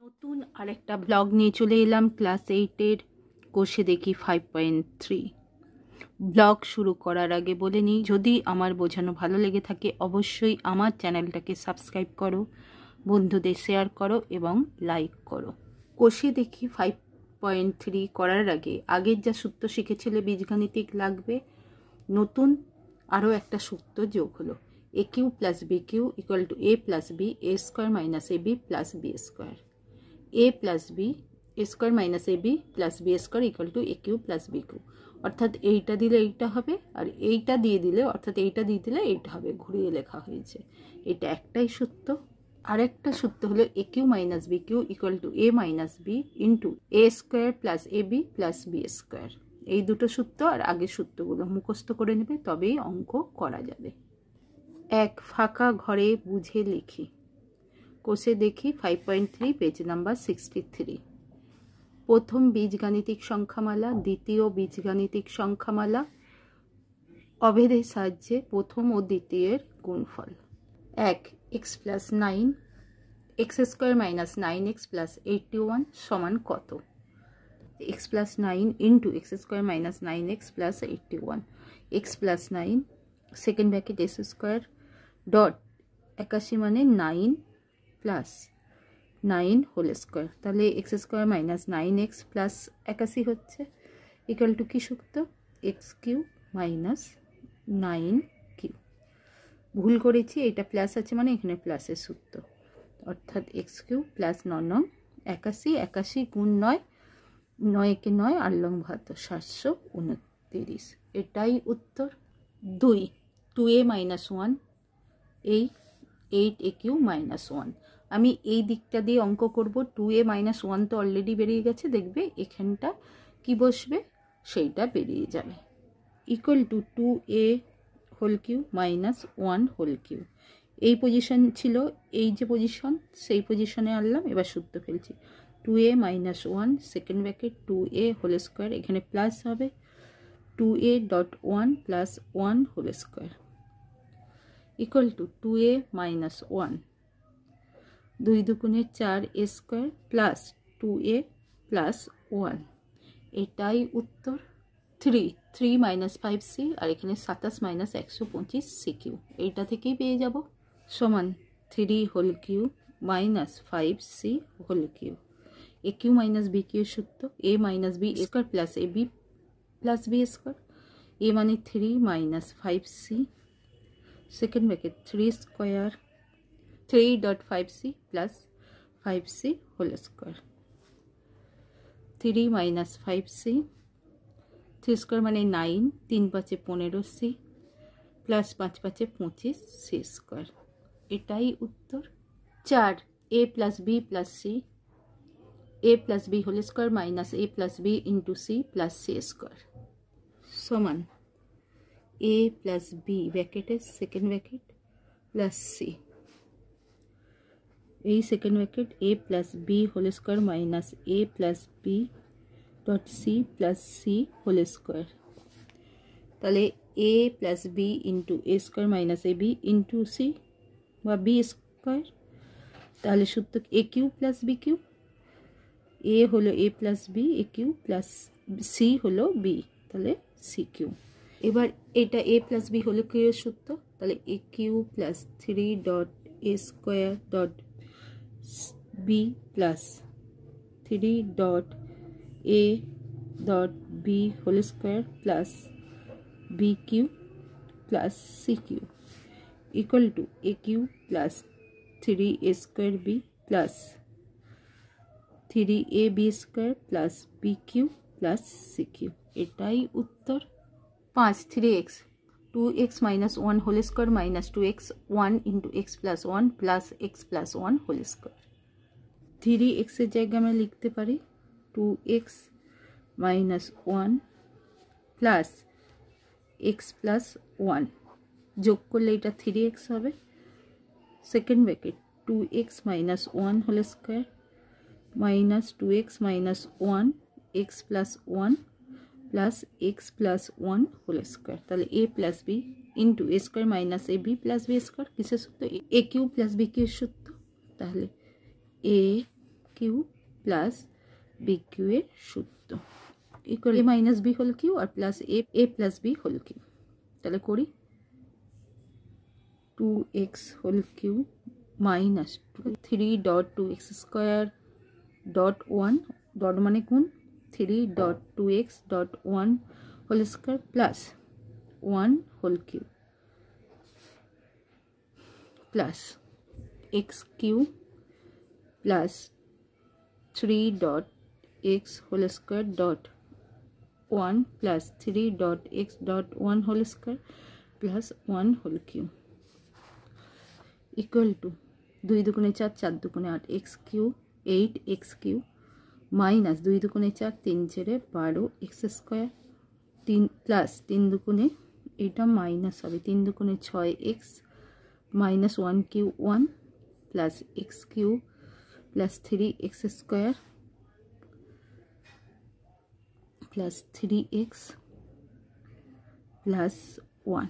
নতুন আরেকটা ব্লগ নিয়ে চলে এলাম ক্লাস 8-এর কোষে দেখি 5.3। ব্লগ শুরু করার আগে বলে নিই, যদি আমার বোঝানো ভালো লেগে থাকে অবশ্যই আমার চ্যানেলটাকে সাবস্ক্রাইব করো, বন্ধুদের শেয়ার করো এবং লাইক করো। কোষে দেখি 5.3 করার আগে আগের যা সূত্র শিখেছিলে বীজগাণিতিক লাগবে, নতুন আরও একটা সূত্র যোগ হলো। A cube plus b cube equal to a plus b a square minus a b plus b square. a plus b a square minus a b plus b square equal to a cube plus b cube. অর্থাৎ এইটা দিলে এইটা হবে, আর এইটা দিয়ে দিলে অর্থাৎ এইটা দিয়ে দিলে এইটা হবে, ঘুরিয়ে লেখা হয়েছে। এটা একটাই সূত্র। আরেকটা সূত্র হলো a cube minus b cube equal to a minus b into a square plus a b plus b square. এই দুটো সূত্র আর আগের সূত্রগুলো মুখস্থ করে নেবে, তবেই অঙ্ক করা যাবে। এক ফাঁকা ঘরে বুঝে লিখি। কোষে দেখি 5.3 পেজ নাম্বার 63। প্রথম বীজগাণিতিক সংখ্যামালা, দ্বিতীয় বীজগাণিতিক সংখ্যামালা, অভেদের সাহায্যে প্রথম ও দ্বিতীয়ের গুণফল। 1 x plus 9 x square minus 9x plus 81 সমান কত? x plus 9 into x square minus 9x plus 81। x plus 9 second bracket s square dot 81 মানে 9 প্লাস 9 হোল স্কোয়ার, তাহলে x square minus 9x plus 81 হচ্ছে ইকুয়াল টু কি সূত্র? X cube minus 9 cube. ভুল করেছি, এটা প্লাস আছে মানে এখানে প্লাসের সূত্র, অর্থাৎ এক্স কিউ প্লাস 9 81, 81 গুণ 9, 9 কে 9 আর লং 729, এটাই উত্তর। 2 2a মাইনাস 1 এই 8a কিউ মাইনাস 1। আমি এই দিকটা দিয়ে অঙ্ক করব। 2a মাইনাস 1 তো অলরেডি বেরিয়ে গেছে, দেখবে এখানটা কি বসবে সেইটা বেরিয়ে যাবে। Equal to 2a whole cube minus 1 whole cube. এই পজিশন ছিল, এই যে পজিশন সেই পজিশনে আনলাম, এবার সূত্র ফেলছি। 2a minus 1 second bracket 2a whole square, এখানে প্লাস হবে 2a dot 1 plus 1 whole square equal to 2a minus 1 2 দুগুণে 4 a square plus 2a plus 1, এটাই উত্তর। 3 মাইনাস 5c আর এখানে 27 মাইনাস 125 সি কিউ, এইটা থেকেই পেয়ে যাব সমান 3 whole cube minus 5c whole cube. A cube minus b cube সূত্র a minus b square plus a b plus b square. এ মানে 3 minus 5c second bracket 3 square 3.5c plus 5c whole square. 3 minus 5c 3 square মানে 9, 3 5 15c plus 5 5 25c square, এটাই উত্তর। 4 a plus b plus c a plus b whole square minus a plus b into c plus c square সমান a plus b ব্র্যাকেটে second bracket plus c, এই second bracket a plus b whole square minus a plus b dot c plus c whole square. তাহলে a plus b into a square minus a b into c বা b square, তাহলে সূত্র a cube plus b Q. A হলো a plus b, a cube plus c হলো b, তাহলে c cube. এবার এটা a plus b হলো cube এর সূত্র, তাহলে a cube plus 3 dot a square dot b plus 3 dot a dot b whole square plus b cube plus c cube equal to a cube plus 3 a square b plus 3 a b square plus b cube plus c cube, এটাই উত্তর। 5 3x 2x minus 1 whole square minus 2x 1 into x plus 1 plus x plus 1 whole square. 3x এর জায়গায় আমরা লিখতে পারি 2x minus 1 plus x plus 1, যোগ করলে এটা 3x হবে second bracket 2x minus 1 whole square minus 2x minus 1 x plus 1 plus x plus 1 whole square. তাহলে a plus b into a square minus a b plus b square কিসের সূত্র? A cube plus b cube সূত্র। তাহলে a cube plus b cube এর সূত্র equal a minus b whole cube আর plus a plus b whole cube. তাহলে করি 2x whole cube minus 3 dot 2x square dot 1 dot মানে কোন 3 dot 2x dot 1 whole square plus 1 whole cube plus x cube plus 3 dot x whole square dot 1 plus 3 dot x dot 1 whole square plus 1 whole cube equal to 2 দুগুণে 4 4 দুগুণে 8 x Q 8x cube minus 2 দুগুণে 4 3 4 12 x square 3 plus 3 দুগুণে এটা minus হবে 3 দুগুণে 6x minus 1 cube 1 plus x cube plus 3x square plus 3x plus 1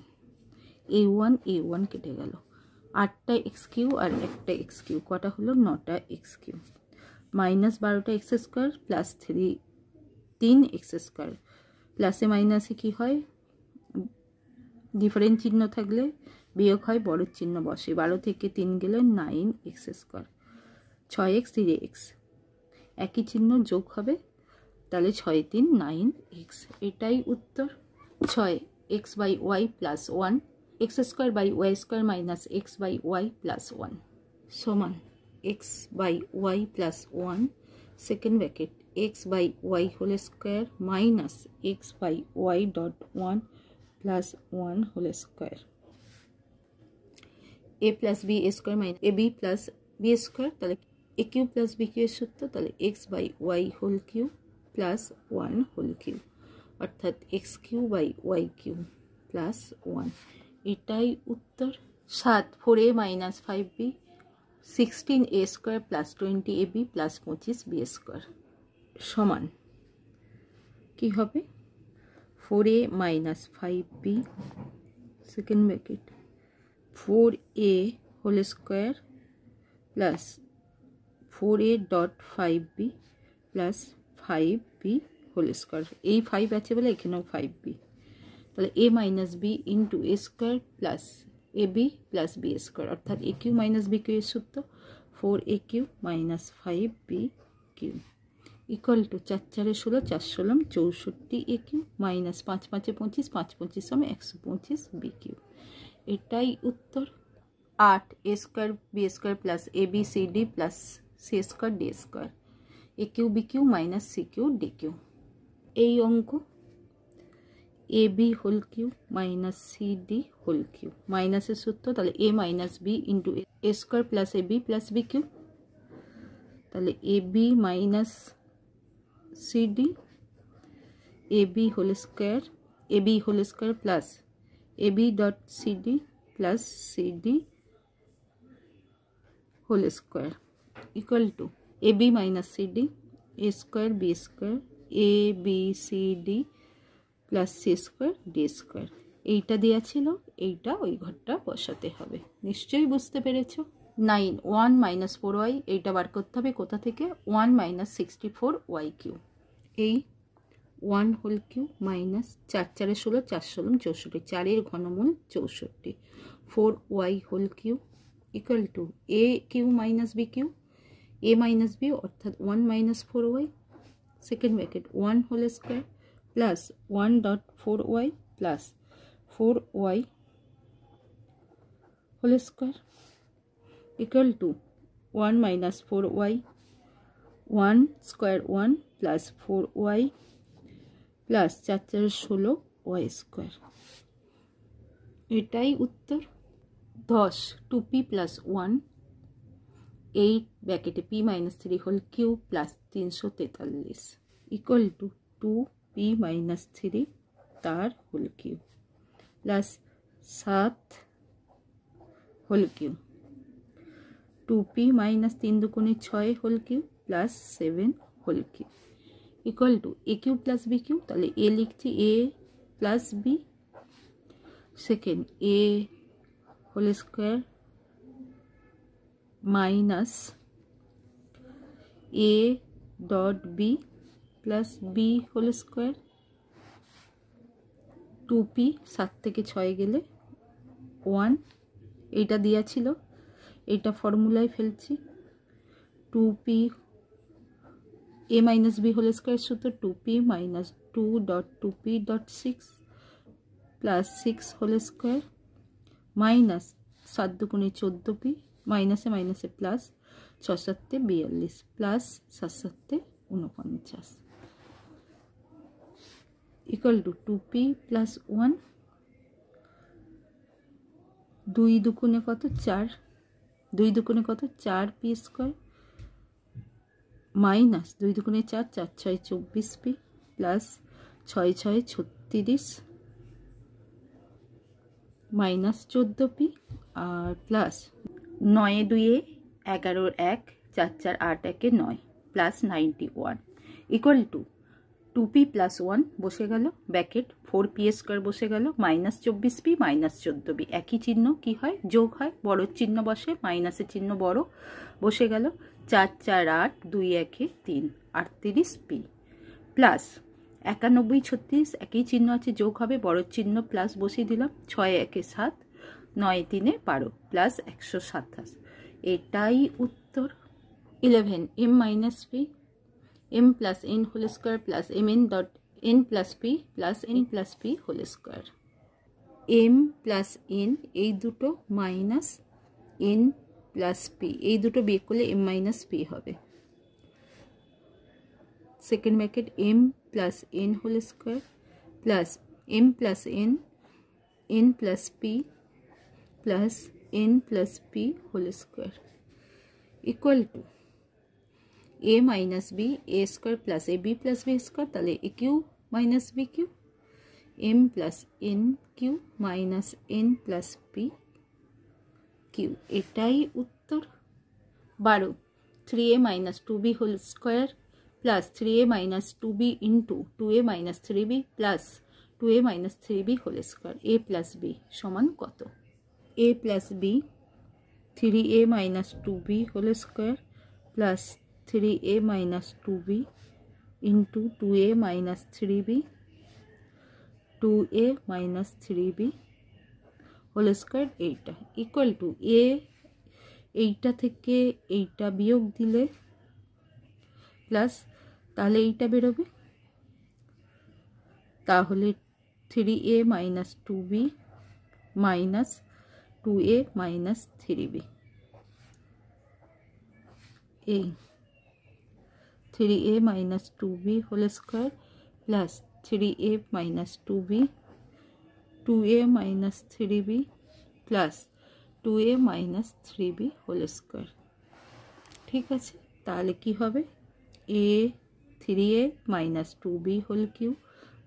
a1 কেটে গেল 8টা x Q R একটা x কিউ কটা হলো 9টা x কিউ মাইনাস 12টা x square plus 3x square প্লাসে মাইনাসে কি হয় ডিফারেন্ট চিহ্ন থাকলে বিয়োগ হয় বড় চিহ্ন বসে 12 থেকে 3 গেলে 9x স্কোয়ার 6x 3x একই চিহ্ন যোগ হবে তাহলে 6 3 9x এটাই উত্তর 6 x by y plus 1 x square by y square minus x by y plus 1 সমান x by y plus 1 second bracket x by y whole square minus x by y dot 1 plus 1 whole square a plus b square minus ab plus b square তাহলে a cube plus b cube এর সূত্র তাহলে x by y whole cube plus 1 whole cube অর্থাৎ x cube by y cube plus 1 এটাই উত্তর 7 4a minus 5b 16a square plus 20ab plus 25b square সমান কি হবে 4a minus 5b second bracket 4a whole square plus 4a dot 5b plus 5b whole square এই 5 আছে বলে এখানেও 5b তাহলে a minus b into a square plus ab plus b square অর্থাৎ a cube minus b cube এর সূত্র 4a cube minus 5b Q equal to 4 4 16 4 16 64 a cube minus 5 5 25 5 25 সমান 125 b Q এটাই উত্তর 8 a square b square plus ab cd plus c square d square a cube b cube minus c cube d cube এই অঙ্ক ab whole cube minus cd whole cube মাইনাসের সূত্র তাহলে a minus b into a square plus ab plus b cube তাহলে ab minus cd ab whole square plus ab dot cd plus cd whole square equal to ab minus cd a square b square a b c d plus c square d square এইটা দেওয়া ছিল এইটা ওই ঘরটা বসাতে হবে নিশ্চয়ই বুঝতে পেরেছ 9 1 মাইনাস 4y এইটা বার করতে হবে কোথা থেকে 1 মাইনাস 64y কিউ এই 1 হোল কিউ মাইনাস 4 4 16 4 16 64 4 এর ঘনমূল 64 4y whole cube equal to a cube minus b cube a minus b অর্থাৎ 1 minus 4y second bracket 1 whole square plus 1 dot 4y plus 4y whole square equal to 1 minus 4y 1 square 1 plus 4y plus 4 4 16 y square এটাই উত্তর 10 2p plus 1 8 ব্র্যাকেটে p minus 3 whole cube plus 343 equal to 2p minus 3 তার whole cube plus 7 whole cube 2p minus 3 দুগুণে 6 whole cube plus 7 whole cube equal to a cube plus b cube তাহলে a লিখছি a plus b second a whole square minus a dot b plus b whole square, 2p 7 থেকে 6 গেলে 1, এইটা দেওয়া ছিল, এইটা ফর্মুলায় ফেলছি, 2p a minus b whole square সূত্র 2p minus 2 dot 2p dot 6 plus 6 whole square minus 7 দুগুণে 14p, মাইনাসে মাইনাসে plus, 6 7 42 plus 7 7 49 equal to 2p plus 1, 2 দুগুণে কত 4, 2 দুগুণে কত 4p স্কোয়ার মাইনাস 2 দুগুণে 4, 4 6 24p প্লাস 6 6 36 মাইনাস 14p আর plus 9 2 11 1 4 4 8 1 9 plus 91 equal to 2p plus 1 বসে গেল, ব্যাকেট 4p স্কোয়ার বসে গেল, মাইনাস 24p মাইনাস 14p, একই চিহ্ন কি হয় যোগ হয়, বড় চিহ্ন বসে, মাইনাসের চিহ্ন বড় বসে গেল, 4 4 8 2 1 3 38p প্লাস 91 36 একই চিহ্ন আছে যোগ হবে, বড় চিহ্ন প্লাস বসিয়ে দিলাম, 6 1 7 9 3 12 প্লাস 127, এটাই উত্তর। 11 m minus p m plus n whole square plus mn dot n plus p plus n plus p whole square, m plus n এই দুটো মাইনাস n প্লাস p এই দুটো বিয়োগ করলে m মাইনাস p হবে, second bracket m plus n whole square plus m plus n plus p plus n plus p whole square equal to a minus b a square plus ab plus b square, তাহলে a cube minus b cube, m plus n cube minus n plus p cube, এটাই উত্তর। 12 3a minus 2b whole square plus 3a minus 2b into 2a minus 3b plus 2a minus 3b whole square, a plus b সমান কত? a plus b 3a minus 2b whole square plus 3a minus 2b into 2a minus 3b 2a minus 3b whole square, এইটা equal to a, এইটা থেকে এইটা বিয়োগ দিলে plus, তাহলে এইটা বেরোবে, তাহলে 3a minus 2b minus 2a minus 3b, এই 3a minus 2b whole square plus 3a minus 2b 2a minus 3b plus 2a minus 3b whole square, ঠিক আছে, তাহলে কি হবে a 3a minus 2b whole cube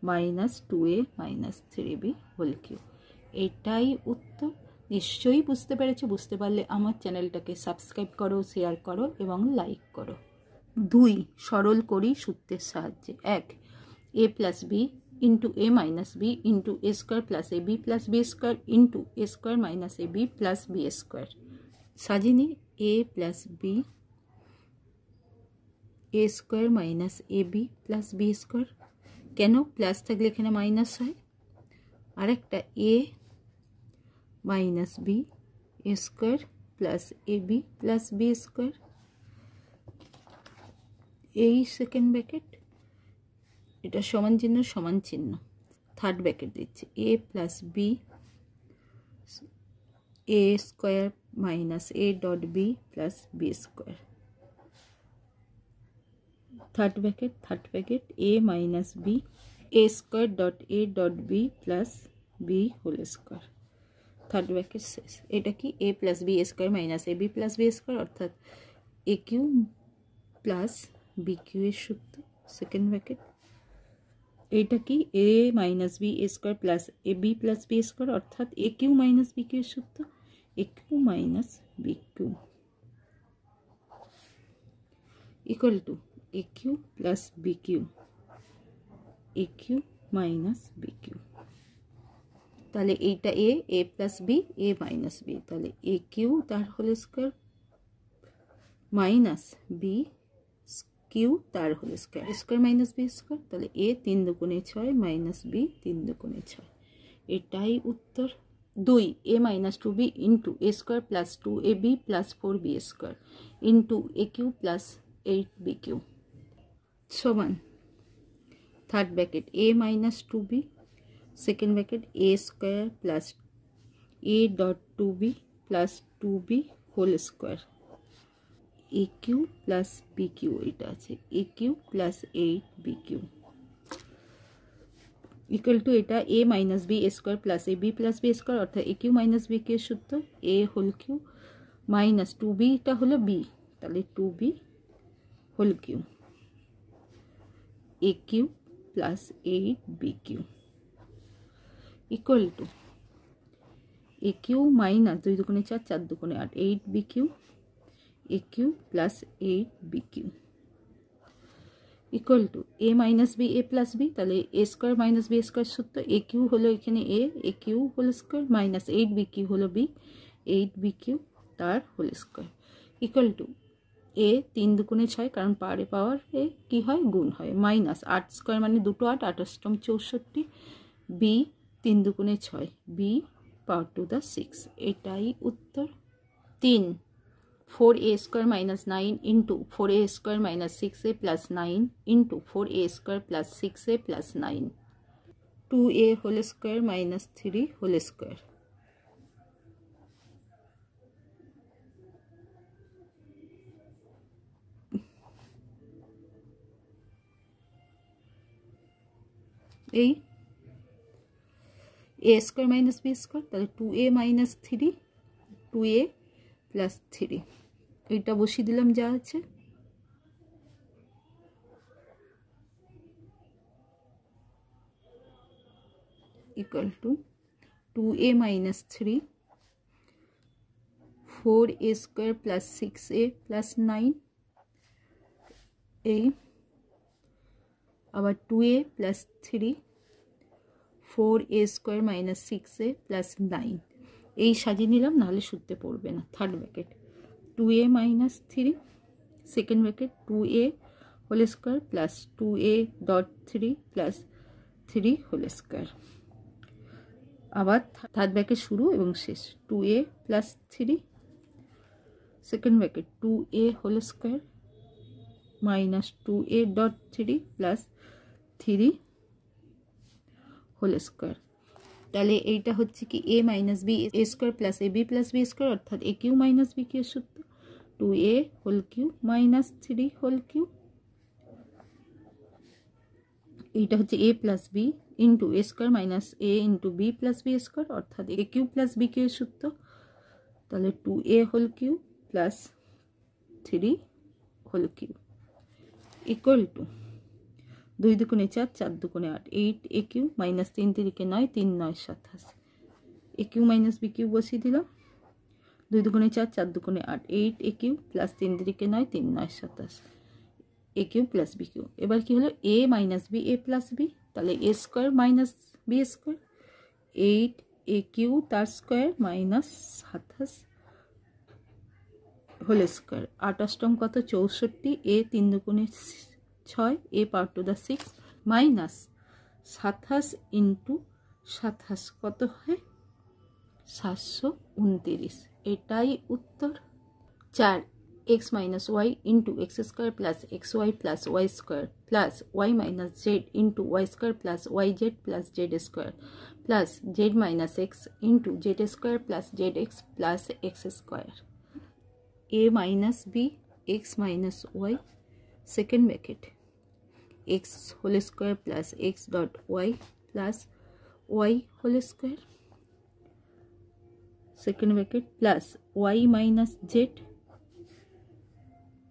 minus 2a minus 3b whole cube, এটাই উত্তর। নিশ্চয়ই বুঝতে পেরেছো, বুঝতে পারলে আমার চ্যানেলটাকে সাবস্ক্রাইব করো, শেয়ার করো এবং লাইক করো। 2 সরল করি সূত্রের সাহায্যে, 1 a plus b into a minus b into a square plus ab plus b square into a square minus ab plus b square, সাজিয়ে a plus b a square minus ab plus b square, কেন plus থাকলে এখানে minus হয়, আরেকটা a minus b a square plus ab plus b square, এই second bracket, এটা সমান চিহ্ন, থার্ড ব্র্যাকেট দিচ্ছে a plus b a square minus a dot b plus b square, third bracket a minus b a square dot a dot b plus b whole square, third bracket শেষ। এটা কি a plus b square minus ab plus b square অর্থাৎ a cube plus b cube এর সূত্র, second bracket, এটা কি a minus b square plus ab plus b square অর্থাৎ a cube minus b cube এর সূত্র, a cube minus b cube equal to a cube plus b cube, a cube minus b cube, তাহলে এইটা a plus b a minus b, তাহলে a cube তার whole square minus b cube তার whole square, square minus b square, তাহলে a 3 দুগুণে 6 minus B 3 দুগুণে 6, এটাই উত্তর। 2 a minus 2b into a square plus 2ab plus 4b square into a cube plus 8b cube সমান third bracket a minus 2b second bracket a square plus a dot 2b plus 2b whole square a cube plus b cube, এটা আছে a cube plus 8b cube equal to এটা a minus b square plus a b plus b square, অর্থাৎ a cube minus b cube সূত্র এ whole cube minus 2bটা হলো b, তাহলে 2b whole cube a cube plus 8b cube equal to a cube minus 2 দুগুণে 4 4 দুগুণে 8 8b cube a cube plus 8b cube equal to a minus b a plus b, তাহলে a square minus b square সূত্র a cube হলো এখানে a cube whole square minus 8b cube হলো b 8b cube তার whole square equal to এ 3 দুগুণে 6 কারণ পারে পাওয়ার এ কি হয় গুণ হয় মাইনাস 8 স্কোয়ার মানে 2 8 28 64 বি 3 দুগুণে 6 বি পাওয়ার টু দা 6, এটাই উত্তর। 3 4a square minus 9 into 4a square minus 6a plus 9 into 4a square plus 6a plus 9 2a whole square minus 3 whole square এই a square minus b square, তাহলে 2a minus 3 2a plus 3 এইটা বসিয়ে দিলাম যা আছে equal to 2a minus 3 4a square plus 6a plus 9 এই আবার 2a plus 3 4a square minus 6a plus 9 এই সাজিয়ে নিলাম, নাহলে সূত্রে পড়বে না। Third bracket 2a minus 3 second bracket 2a whole square plus 2a dot 3 plus 3 whole square, আবার থার্ড ব্র্যাকেট শুরু এবং শেষ 2a plus 3 second bracket 2a whole square minus 2a dot 3 plus 3 whole square, তাহলে এইটা হচ্ছে কি a minus b a square plus a b plus b square, অর্থাৎ a cube minus b cube সূত্র 2a whole cube minus 3 whole cube, এইটা হচ্ছে a plus b into a square minus a into b plus b square, অর্থাৎ a cube plus b cube সূত্র, তাহলে 2a whole cube plus 3 whole cube equal to 2 দুগুণে 4 4 দুগুণে 8 8 a cube minus 3 3 9 3 9 27 a cube minus b cube বসিয়ে দিলাম 2 দুগুণে 4 4 দুগুণে 8 8 a cube plus 3 3 9 3 9 27 a cube plus b cube, এবার কি হলো a minus b a plus b, তাহলে a square minus b square 8 a cube তার স্কোয়ার মাইনাস 27 হোল স্কোয়ার 28 কত 64 এ 3 দুগুণে 6 a power to the 6 minus 27 into 27 কত হয় 729, এটাই উত্তর। 4 x minus y into x square plus x y plus y square plus y minus Z into y square plus y z plus z square plus z minus x into z square plus z x plus x square a minus b x minus y second bracket x whole square plus x dot y plus y whole square second bracket plus y minus z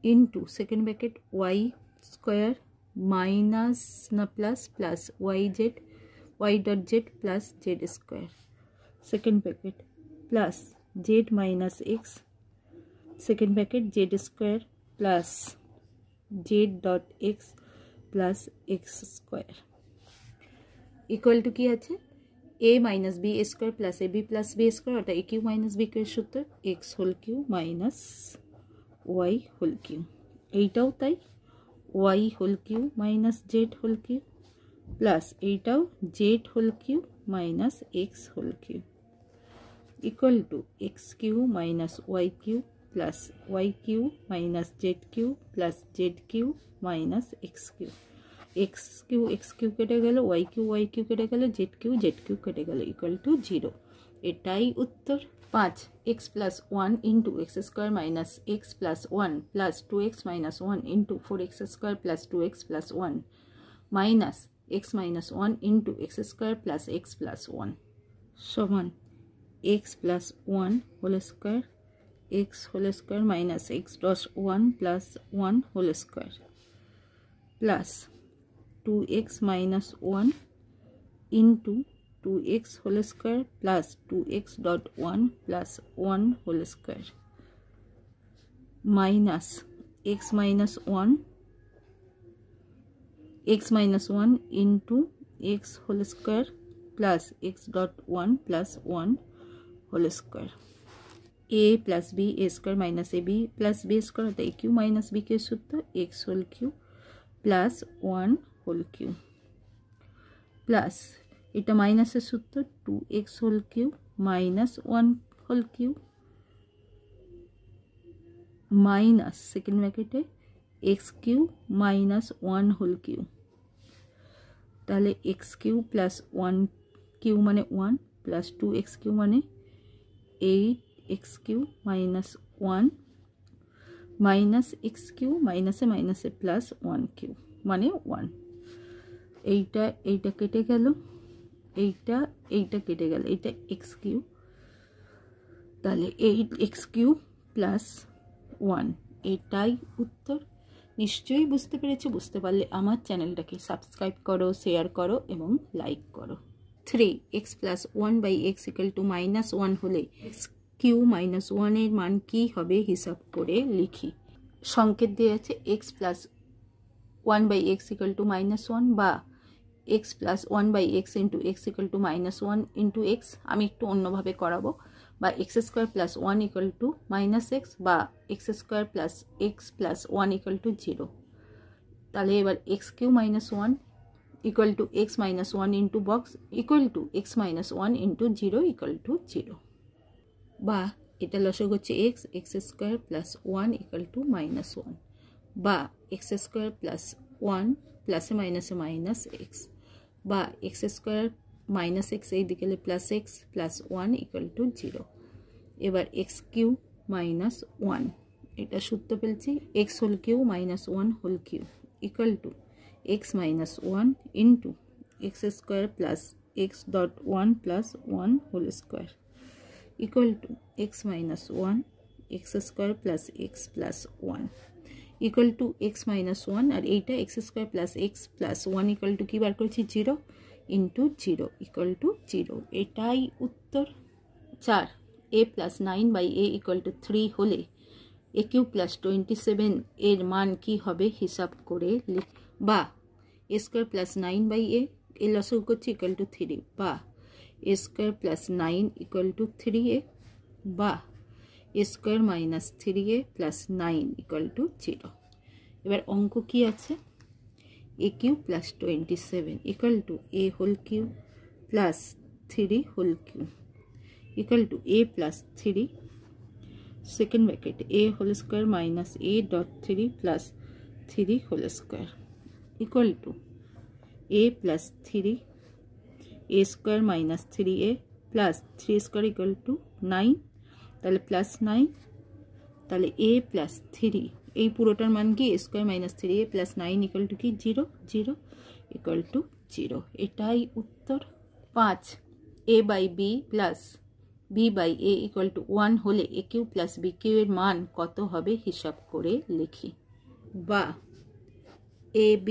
into second bracket y square minus na plus plus y z y dot z plus z square second bracket plus z minus x second bracket z square plus z dot x plus x square equal to কি আছে a minus b square plus ab plus b square অর্থাৎ aq minus b এর সূত্র x whole cube minus y whole cube, এইটাও তাই y whole cube minus z whole cube plus এইটাও z whole cube minus x whole cube equal to x cube minus y cube plus y cube minus z cube plus z cube minus x cube কেটে গেল, Y Q কেটে গেল, Z Q কেটে গেল, equal to 0। এটাই উত্তর। 5 x plus 1 into x square minus x plus 1 plus 2x minus 1 into 4x square plus 2x plus 1 minus x minus 1 into x square plus x plus 1 সমান x plus 1 whole square x whole square minus x dot 1 plus 1 whole square plus 2x minus 1 into 2x whole square plus 2x dot 1 plus 1 whole square minus x minus 1 into x whole square plus x dot 1 plus 1 whole square a plus b a square minus ab plus b square অর্থাৎ a cube minus b cube সূত্র x whole cube plus 1 whole cube plus এটা মাইনাসের সূত্র 2x whole cube minus 1 whole cube minus second ব্র্যাকেটে x cube minus 1 whole cube তাহলে x cube plus 1 cube মানে 1 plus 2x Q মানে 8x cube minus 1 minus x cube মাইনাসে মাইনাসে plus 1 cube মানে 1। এইটা কেটে গেল, এইটা কেটে গেল, এইটা x কিউ তাহলে 8x কিউ প্লাস 1। এটাই উত্তর। নিশ্চয়ই বুঝতে পেরেছো। বুঝতে পারলে আমার চ্যানেলটাকে সাবস্ক্রাইব করো, শেয়ার করো এবং লাইক করো। 3x plus 1 by x equal to minus 1 হলে x কিউ মাইনাস 1 এর মান কি হবে হিসাব করে লিখি। সংকেত দিয়ে আছে x plus 1 by x equal to minus 1 বা x plus 1 by x into x equal to minus 1 into x. আমি একটু অন্যভাবে করাবো। বা x square plus 1 equal to minus x বা x square plus x plus 1 equal to 0। তাহলে এবার x cube minus 1 equal to x minus 1 into box equal to x minus 1 into 0 equal to 0। বা এটা লসক হচ্ছে x square plus 1 equal to minus 1 বা x square plus 1 প্লাসে মাইনাসে minus x বা এক্স স্কোয়ার মাইনাস এক্স এই দিকে plus x plus 1 equal to 0। এবার এক্স কিউ মাইনাস 1 এটা সূত্র পেয়েছি x whole cube minus 1 whole cube equal to x minus 1 into x square plus x dot 1 plus 1 whole square equal to x minus 1 x square plus x plus 1 equal to x minus 1 আর এইটা x square plus x plus 1 equal to কী বার করেছি 0 into 0 equal to 0। এটাই উত্তর। 4 a plus 9 by a equal to 3 হলে a cube plus 27 এর মান কি হবে হিসাব করে লিখ। বা a square plus 9 by a এর লসগু করছি ইকুয়াল টু 3 বা a square plus 9 equal to 3a বা a square minus 3a plus 9 equal to 0। এবার অঙ্ক কি আছে a cube plus 27 equal to a whole cube plus 3 whole cube equal to a plus 3 second bracket a whole square minus a dot 3 plus 3 whole square equal to a plus 3 a square minus 3a plus 3 square equal two 9 তাহলে plus 9 তাহলে a plus 3 এই পুরোটার মান কি a square minus 3a plus 9 equal to কি 0 0 equal to 0। এটাই উত্তর। 5 a by b plus b by a equal to 1 হলে a cube plus b cube এর মান কত হবে হিসাব করে লিখি। বা a b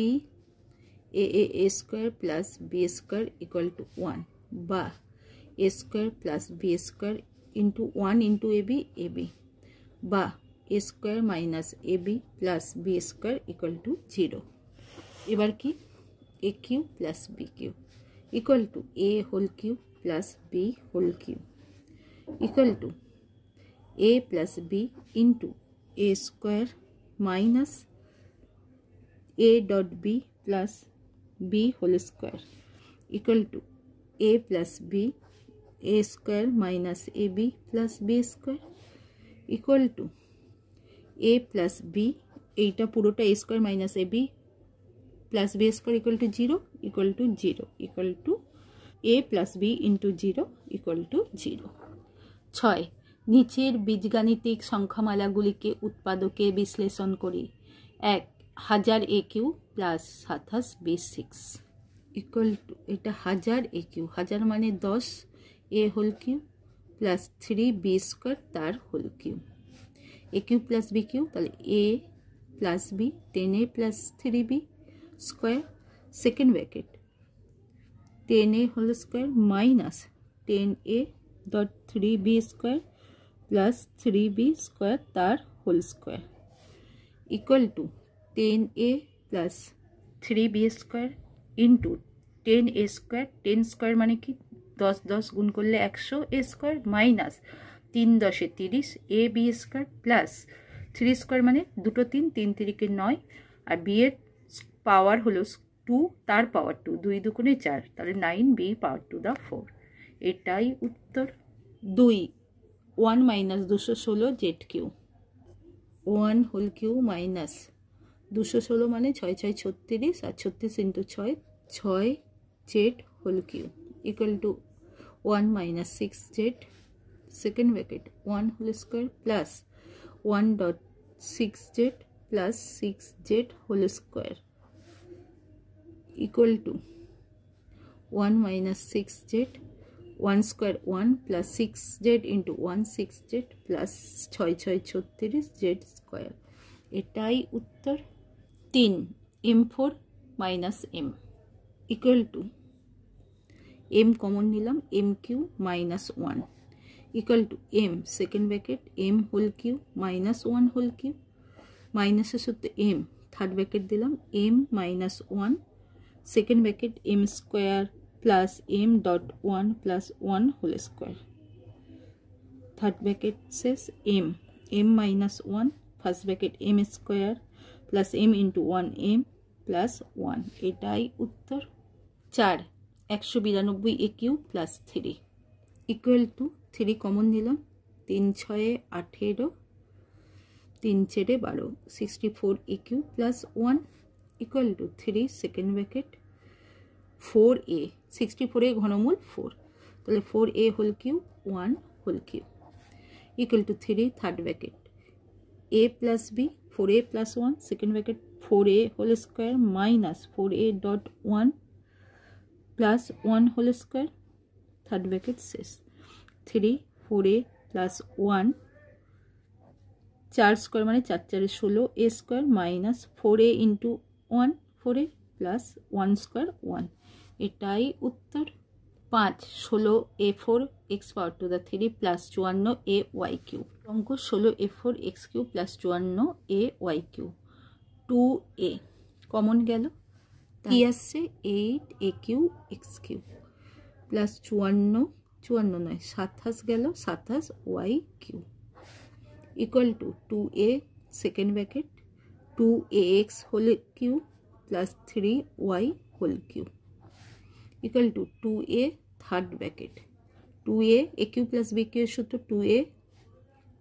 a square plus b square equal to 1 বা a square plus b square into 1 into a b বা a square minus a b plus b square equal to 0। এবার কি a cube plus b cube equal to a whole cube plus b whole cube equal to a plus b into a square minus a dot b plus b whole square equal to a plus b a square minus ab plus b square equal to a plus b এইটা পুরোটা a square minus ab plus b square equal to 0 equal to a plus b into 0 equal to 0। 6 নিচের বীজগাণিতিক সংখ্যামালাগুলিকে উৎপাদকে বিশ্লেষণ করি। 1 1000 a cube plus 27 b6 equal to এটা 1000 a cube, 1000 মানে 10 a whole cube plus 3 b square তার whole cube, a cube plus b cube, তাহলে a plus b 10a plus 3b square second bracket 10a whole square minus 10a dot 3b square plus 3b square তার whole square equal to 10a plus 3b square into 10a square, 10 square মানে কি 10 10 গুণ করলে 100 a square minus 3 10 30 a b square plus 3 square মানে দুটো 3 3 3 কে 9 আর b এর পাওয়ার হলো 2 তার পাওয়ার 2 2 দুগুণে 4 তাহলে 9b পাওয়ার টু দা 4। এটাই উত্তর। 2 1 মাইনাস 216 z cube, 1 whole cube minus 216 মানে 6 6 36 আর 36 into 6 6 z whole cube equal to 1 minus 6 z second bracket 1 whole square plus 1 dot 6 z plus 6 z whole square equal to 1 minus 6z 1 square 1 plus 6z into 1 6z plus 6 6 36 z square। এটাই উত্তর। 3 m4 minus m equal to m common নিলাম mq minus 1 equal to m second bracket m whole cube minus 1 whole cube minus এর সাথে m third bracket দিলাম m minus 1 second bracket m square plus m dot 1 plus 1 whole square third bracket says m minus 1 first bracket m square plus m into 1 m plus 1 এটাই উত্তর। 4 192 a cube plus 3 equal to 3 common নিলাম 3 6 18 3 4 12 64 a cube plus 1 equal to 3 second bracket 4a 64 এর ঘনমূল 4 তাহলে 4a whole cube 1 whole cube equal to 3 third bracket a plus b 4a plus 1 second bracket 4a whole square minus 4a dot 1 plus 1 whole square third bracket শেষ 3 4a plus 1 4 square মানে 4 4 16 a square minus 4a into 1 4a plus 1 square 1 এটাই উত্তর। 5 16 a4 x power to the 3 প্লাস 54 a y cube অঙ্ক 16 a4 x cube plus 54 a y কিউব 2a common গেল কি আসছে 8 a cube x cube plus 54 নয় 27 গেল 27 y cube equal to 2a second bracket 2ax whole cube plus 3y whole cube equal to 2a third bracket 2a a cube plus b cube সূত্র 2a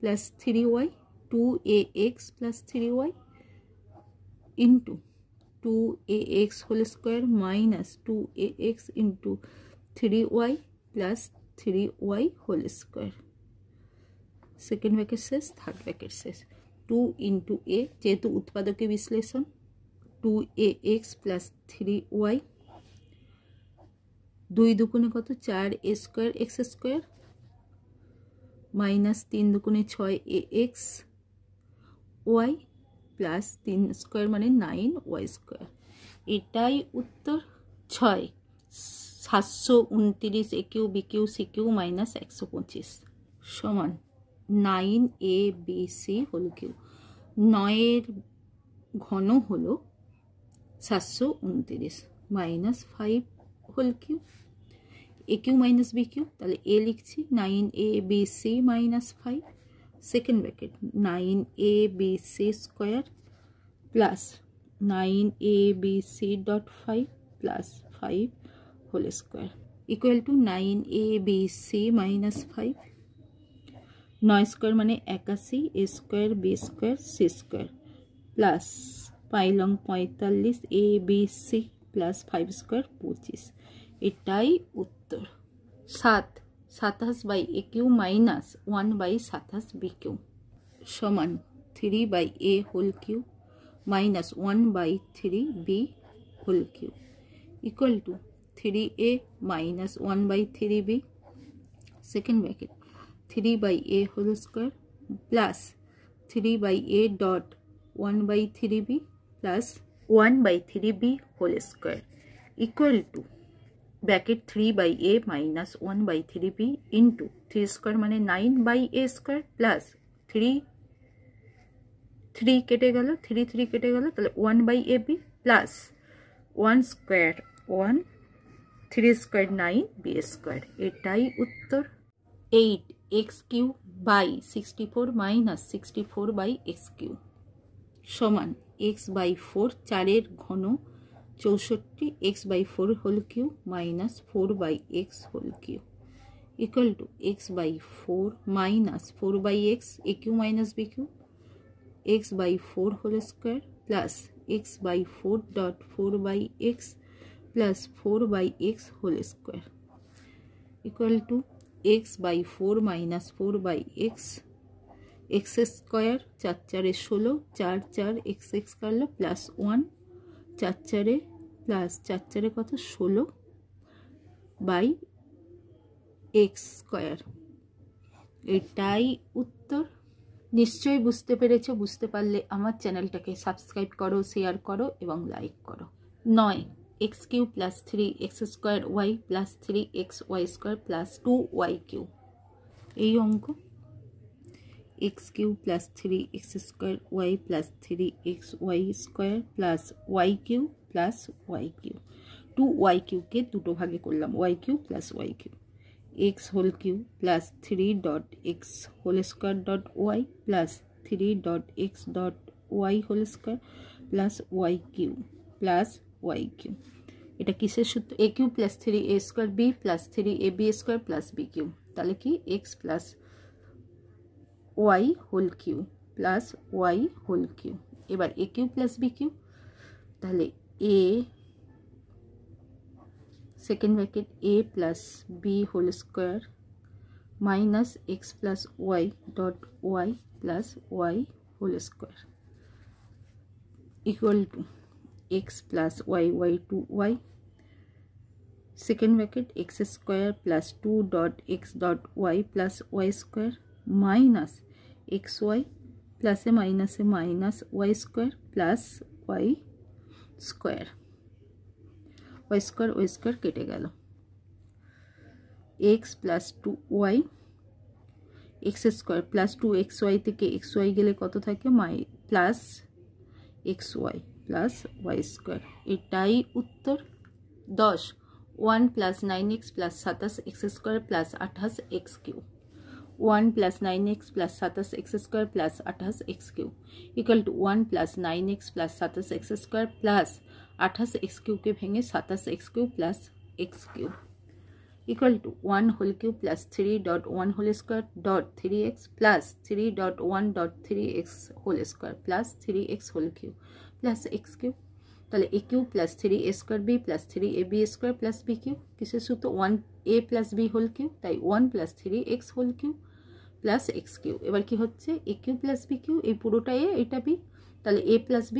plus 3y 2ax plus 3y into 2ax whole square minus 2ax into 3y plus 3y whole square second bracket শেষ third bracket শেষ 2 into a যেহেতু উৎপাদকে বিশ্লেষণ 2ax plus 3y 2 দুগুণে কত 4a square x square minus 3 দুগুণে 6ax y plus 3 square মানে 9y square এটাই উত্তর। 6 729 a cube b cube c cube minus 125 সমান 9a b c whole Q 9 এর ঘন হলো 729 minus 5 whole cube a cube minus b cube তাহলে a লিখছি 9a b c minus 5 second bracket 9a b c square plus 9abc dot 5 plus 5 whole square equal to 9abc minus 5 9 square মানে 81 a square b square c square plus 5 long 45 abc plus 5 square 25 এটাই উত্তর। 7 27 by aq minus 1 by 27 bq সমান 3 by a whole cube minus 1 by 3b whole cube equal to 3a minus 1 by 3b second bracket 3 by a whole square plus 3 by a dot 1 by 3b plus 1 by 3b whole square equal to bracket 3 by a minus 1 by 3b into 3 square মানে 9 by a square plus 3 কেটে গেল 3 কেটে গেল তাহলে 1 by ab plus 1 square 1 3 square 9 b square এটাই উত্তর। 8 x cube by 64 minus 64 by x cube সমান x by 4 4 এর ঘন 64 x by 4 whole cube minus 4 by x whole cube equal to x by 4 minus 4 by x aq minus bq x by 4 whole square plus x by 4 dot 4 by x plus 4 by x whole square equal to x by 4 minus 4 by x x square 4 4 16 4 4 x x करलो plus 1 4 4 plus 4 4 কত 16 by x square এটাই উত্তর। নিশ্চয়ই বুঝতে পেরেছো। বুঝতে পারলে আমার চ্যানেলটাকে সাবস্ক্রাইব করো, শেয়ার করো এবং লাইক করো। 9 x cube plus 3 x square y plus 3 x y square plus 2 y cube এই অঙ্ক x cube plus 3 x square y plus 3 x y square plus y cube plus y cube 2 y cube কে দুটো ভাগে করলাম y cube plus y cube x whole cube plus 3 dot x whole square dot y plus 3 dot x dot y whole square plus y cube plus y cube এটা কিসের সূত্র a cube plus 3a square b plus 3ab square plus b cube তাহলে কি x plus y whole cube plus y whole cube এবার a cube plus b cube তাহলে a second bracket a plus b whole square minus x plus y dot y plus y whole square equal to x plus y to y second bracket x square plus 2 dot x dot y plus y square minus xy plus a minus y square plus y square y square কেটে গেল x plus 2y x square plus 2xy থেকে xy গেলে কত থাকে plus xy plus y square এটাই উত্তর। 10 1 plus 9x plus 27 x square plus 28 x cube 1 plus 9x plus 27 x square plus 28 x cube equal to 1 plus 9x plus 27 x square plus 28 x cube के भेंगे 27 x cube plus x cube equal to 1 whole cube plus 3 dot 1 whole square dot 3x plus 3 dot 1 dot 3x whole square plus 3x whole cube plus x cube তাহলে a cube plus 3a square b plus 3ab square plus b cube কিসের সূত্র 1a plus b whole cube তাই 1 plus 3x whole cube plus x cube এবার কি হচ্ছে a cube plus b cube এই পুরোটা a এটা b তাহলে a plus b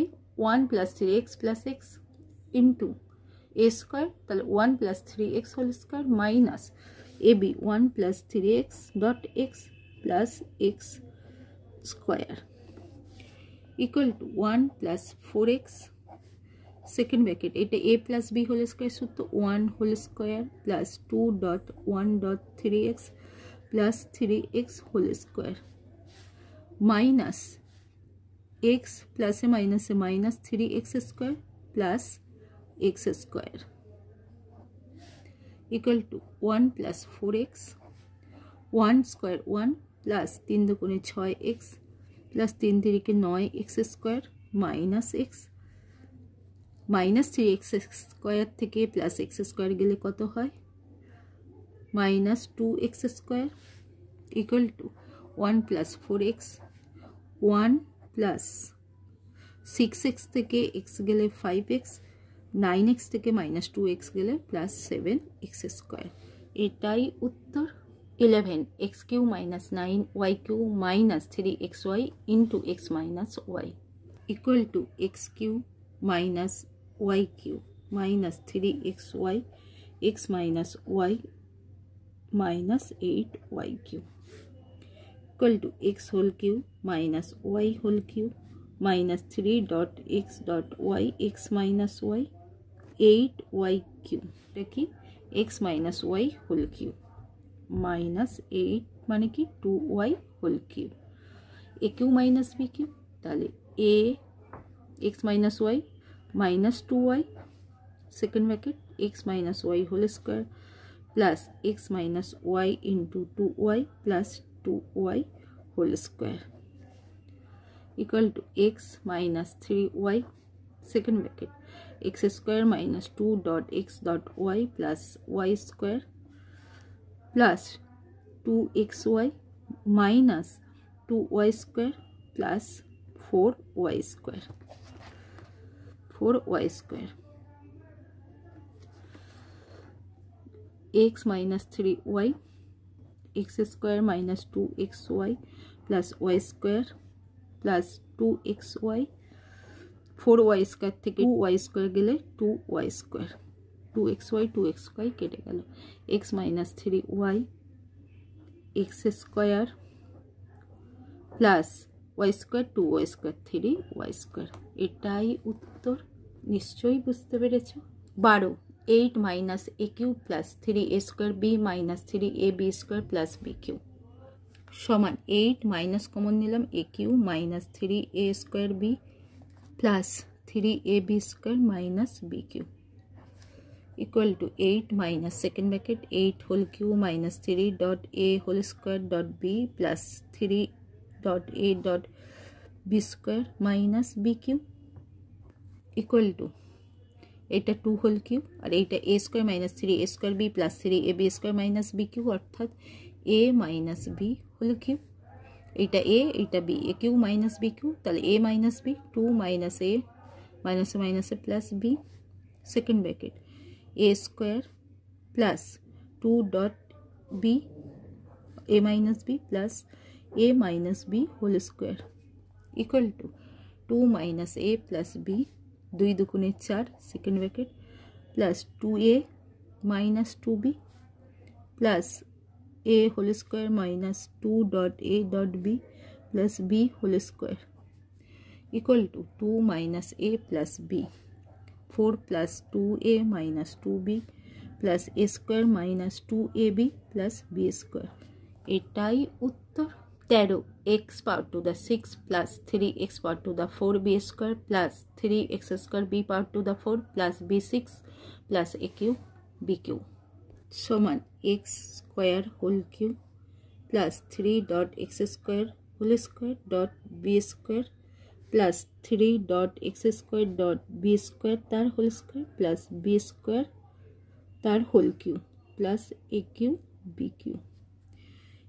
1 plus 3x plus x into a square তাহলে 1 plus 3x whole square minus ab 1 plus 3x dot x plus x square equal to 1 plus 4x second bracket এটা a plus b whole square সূত্র 1 whole square plus 2 dot 1 dot 3x plus 3x whole square minus x plus a minus 3x square plus x square equal to 1 plus 4x 1 square 1 plus 3 দুগুণে 6x plus 3 3 9x square minus x minus 3x square থেকে plus x square গেলে কত হয়? Minus 2x square equal to 1 plus 4x, 1 plus 6x থেকে x গেলে 5x, 9x থেকে minus 2x গেলে plus 7x square. এটাই উত্তর। 11 x cube minus 9 y cube minus 3xy into x minus y equal to x cube minus y cube minus 3xy x minus y minus 8y cube equal to x whole cube minus y whole cube minus 3 dot x dot y x minus y 8y cube দেখি x minus y whole cube minus 8 মানে কি 2y whole cube a cube minus b cube তাহলে a x minus y minus 2y second bracket x minus y whole square plus x minus y into 2y plus 2y whole square equal to x minus 3y second bracket x square minus 2 dot x dot y plus y square plus 2xy minus 2y square plus 4y square 4y square x minus 3y x square minus 2xy plus y square plus 2xy 4y square থেকে 2y square গেলে 2y square 2xy কেটে গেল x minus 3y x square plus y square 2y square 3y square এটাই উত্তর। নিশ্চয়ই বুঝতে পেরেছো। 12 8 minus a cube plus 3a square b minus 3ab square plus b cube সমান 8 মাইনাস কমন নিলাম a cube minus 3a square b plus 3ab square minus b cube equal to 8 minus second bracket 8 whole cube minus 3 dot a whole square dot b plus 3 dot a dot b square minus b cube equal to এটা 2 whole cube আর এইটা a square minus 3a square b plus 3ab square minus b cube অর্থাৎ a minus b whole cube এইটা a এইটা b a cube minus b cube তাহলে a minus b 2 minus a minus plus b second bracket a square plus 2 dot b a minus b plus a minus b whole square equal to 2 minus a plus b 2 দুগুণে 4 second bracket plus 2a minus 2b plus a whole square minus 2 dot a dot b plus b whole square equal to 2 minus a plus b 4 plus 2a minus 2b plus a square minus 2ab plus b square এটাই উত্তর। 13 x power to the 6 plus 3x power to the 4b square plus 3x square b power to the 4 plus b6 plus a cube b cube সমান x square whole cube plus 3 dot x square whole square dot b square plus 3 dot x square dot b square তার whole square plus b square তার whole cube plus a cube b cube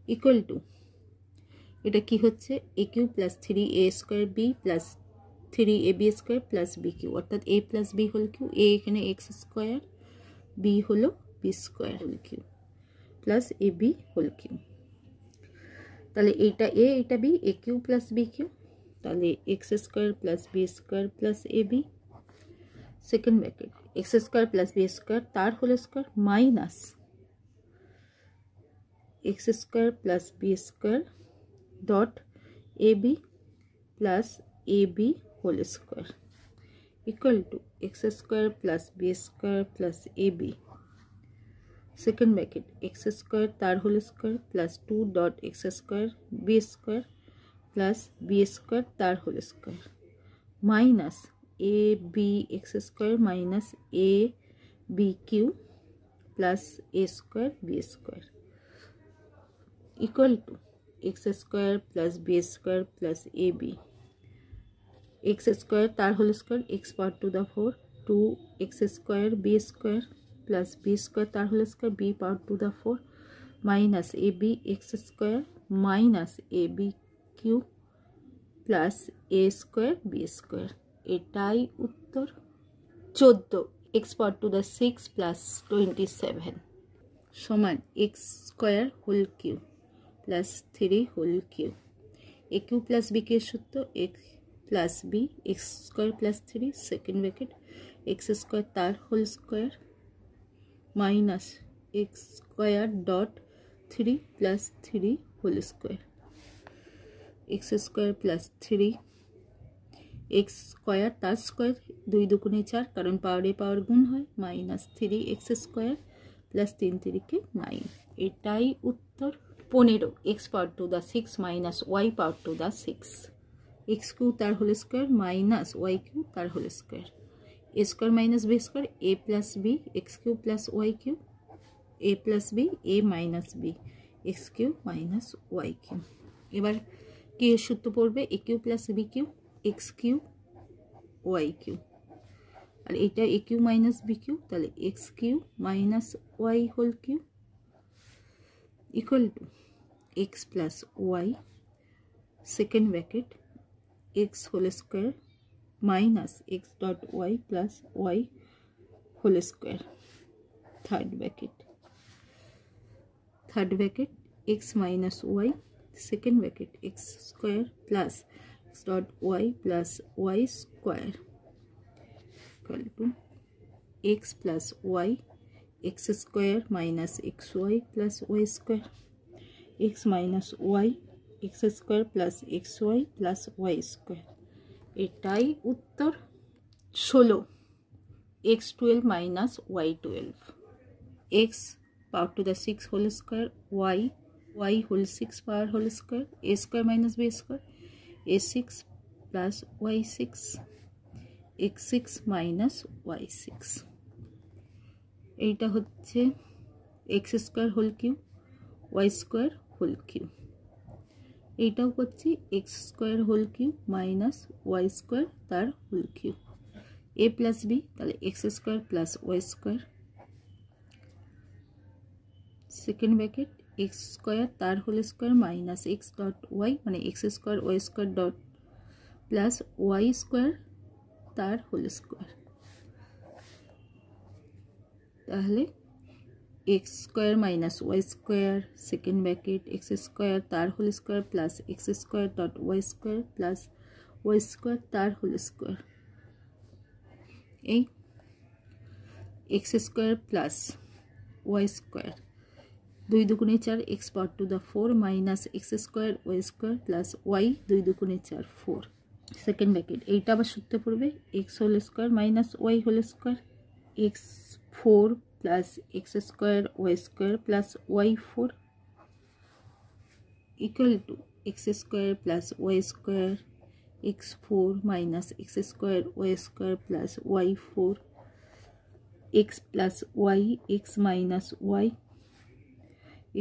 equal to এটা কি হচ্ছে a cube plus 3a square b plus 3ab square plus b cube অর্থাৎ a plus b whole cube a এখানে x square b হলো b square whole cube plus ab whole cube তাহলে এটা a এটা b a cube plus b cube তাহলে x square plus b square plus ab second bracket x square plus b square তার whole square minus x square plus b square dot ab plus ab whole square equal to x square plus b square plus ab second bracket x square tar whole square plus 2 dot x square b square plus b square tar whole square minus ab x square minus a b cube plus a square b square equal to x square plus b square plus ab x square tar whole square x power to the 4 2x square b square plus b square তার whole square b power to the 4 minus a b x square minus a b cube plus a square b square. এটাই উত্তর। 14 x power to the 6 plus 27 সমান x square whole cube plus 3 whole cube. A cube plus b কে সূত্র x plus b x square plus 3 second bracket x square তার whole square minus x square dot 3 plus 3 whole square x square plus 3 x square তার square 2 দুগুণে 4 কারণ পাওয়ারে পাওয়ার গুণ হয় minus 3 x square plus 3 3 9। এটাই উত্তর। 15 x power to the 6 minus y power to the 6 x cube তার whole square minus y cube তার whole square a square minus b square a plus b x cube plus y cube a plus b a minus b x cube minus y cube. এবার কি এর সূত্র পড়বে a cube plus b cube x cube y cube আর এটা a cube minus b Q তাহলে x cube minus y whole cube equal to x plus y second bracket x whole square minus x dot y plus y whole square third bracket x minus y second bracket x square plus x dot y plus y square equal to x plus y x square minus xy plus y square x minus y x square plus xy plus y square। এটাই উত্তর। 16 x12 minus y12 x power to the 6 whole square y whole 6 power whole square a square minus b square a6 plus y6 x6 minus y6 এইটা হচ্ছে x square whole cube y square whole cube এইটাও করছি x square whole cube minus y square তার whole cube a plus b তাহলে x square plus y square second bracket x square তার whole square minus x dot y মানে x square y square dot plus y square তার whole square তাহলে x square minus y square second bracket x square তার whole square plus x square dot y square plus y square তার whole square এই x square plus y square 2 দুগুণে 4 x power to the 4 minus x square y square plus y 2 দুগুণে 4 4 second bracket এইটা আবার সূত্রে পড়বে x whole square minus y whole square x 4 plus x square y square plus y 4 equal to x square plus y square x 4 minus x square y square plus y 4 x plus y x minus y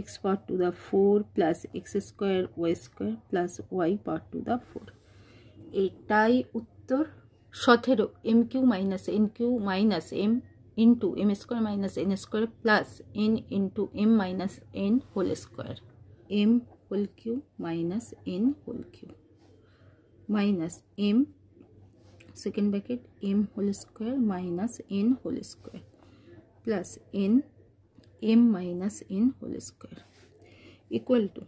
x power to the 4 plus x square y square plus y power to the 4 এটাই উত্তর 17 mq minus nq minus m into m square minus n square plus n into m minus n whole square m whole cube minus n whole cube minus m second bracket m whole square minus n whole square plus n m minus n whole square equal to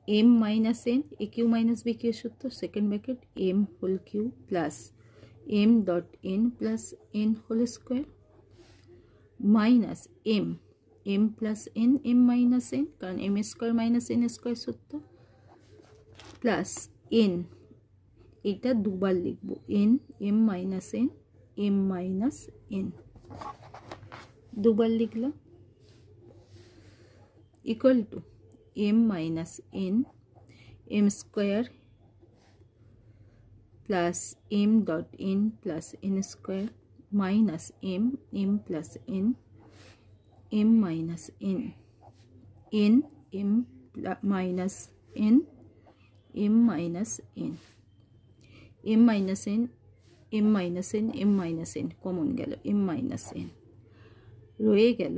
m minus n a q minus b q সূত্র second bracket m whole cube plus m dot n plus n whole square minus m plus n m minus n কারণ m square minus n square সূত্র plus n এটা দুবার লিখব n m minus n m minus n দুবার লিখলাম equal to m minus n m square plus m dot n plus n square minus m plus n m minus n m minus n m minus n m minus n m minus n common গেল, m minus n রয়ে গেল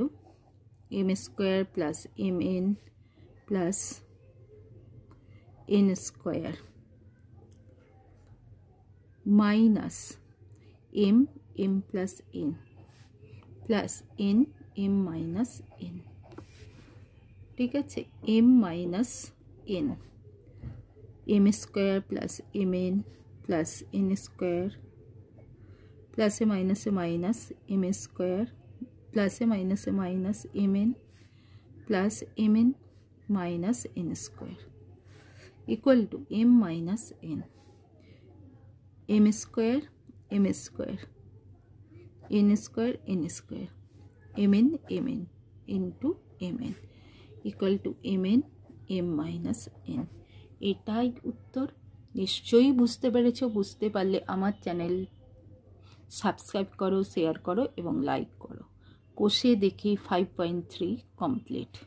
m square plus m n plus n square minus m m plus n plus n m minus n. ঠিক আছে, m minus n, m square plus m n plus n square প্লাসে minus m square প্লাসে minus m n plus m n minus n square equal to m minus n, m square n square m N into m n equal to m n m minus n. এটাই উত্তর। নিশ্চয়ই বুঝতে পেরেছ। বুঝতে পারলে আমার channel subscribe করো, share করো এবং লাইক করো। কষে দেখি 5.3 কমপ্লিট।